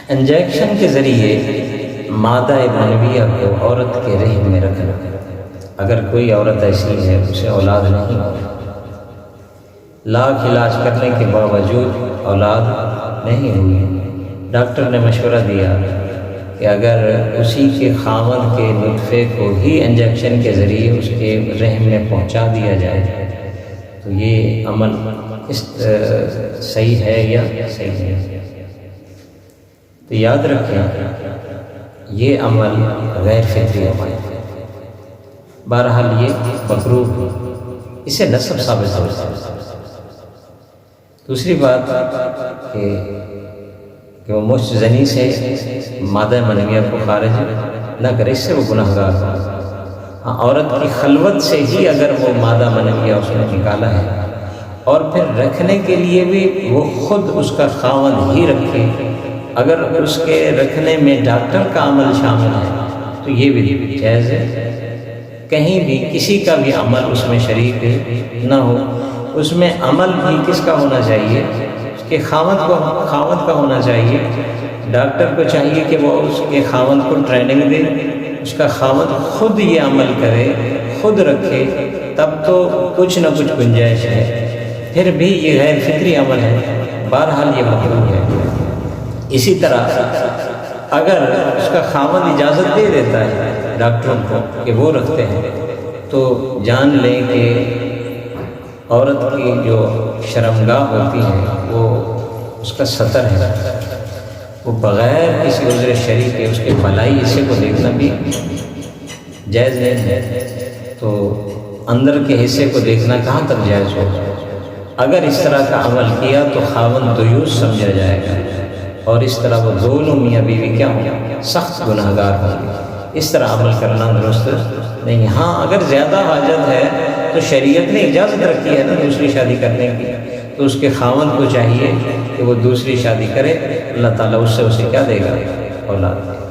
Injection کے ذریعے مادہ منویہ کو عورت کے رحم میں رکھنا، اگر کوئی عورت ایسی ہے اسے اولاد نہیں ہو، لاکھ علاج کرنے کے باوجود اولاد نہیں ہوئی، ڈاکٹر نے مشورہ دیا کہ اگر اسی کے خاوند کے نطفے کو ہی انجیکشن کے ذریعے اس کے رحم میں پہنچا دیا جائے تو یہ عمل صحیح ہے یا صحیح نہیں؟ تو یاد رکھیں یہ عمل غیر فطری عمل ہے، بہرحال یہ مکروہ ہے، اسے نسب ثابت ہو جاتا ہے۔ دوسری بات کہ وہ مشت زنی سے مادہ منویہ کو خارج نہ کرے، اس سے وہ گناہ گار ہو۔ ہاں، عورت کی خلوت سے ہی اگر وہ مادہ منویہ اس نے نکالا ہے اور پھر رکھنے کے لیے بھی وہ خود اس کا خاوند ہی رکھے، اگر اس کے رکھنے میں ڈاکٹر کا عمل شامل ہے تو یہ بھی جائز ہے۔ کہیں بھی کسی کا بھی عمل اس میں شریک نہ ہو، اس میں عمل بھی کس کا ہونا چاہیے؟ اس کے خاوند کا ہونا چاہیے۔ ڈاکٹر کو چاہیے کہ وہ اس کے خاوند کو ٹریننگ دے، اس کا خاوند خود یہ عمل کرے، خود رکھے، تب تو کچھ نہ کچھ گنجائش ہے۔ پھر بھی یہ غیر فطری عمل ہے، بہرحال یہ مکروہ ہے۔ اسی طرح اگر اس کا خاوند اجازت دے دیتا ہے ڈاکٹروں کو کہ وہ رکھتے ہیں تو جان لیں کہ عورت کی جو شرمگاہ ہوتی ہے وہ اس کا سطر ہے، وہ بغیر کسی عذر شرعی کے اس کے بھلائی حصے کو دیکھنا بھی جائز نہیں ہے، تو اندر کے حصے کو دیکھنا کہاں تک جائز ہو؟ اگر اس طرح کا عمل کیا تو خاوند دیوس سمجھا جائے گا، اور اس طرح وہ دونوں میاں بیوی کیا ہوں سخت گناہ گار ہوں گے۔ اس طرح عمل کرنا درست نہیں۔ ہاں، اگر زیادہ حاجت ہے تو شریعت نے اجازت رکھی ہے نا دوسری شادی کرنے کی، تو اس کے خاوند کو چاہیے کہ وہ دوسری شادی کرے، اللہ تعالیٰ اس سے اسے کیا دے گا؟ اولاد۔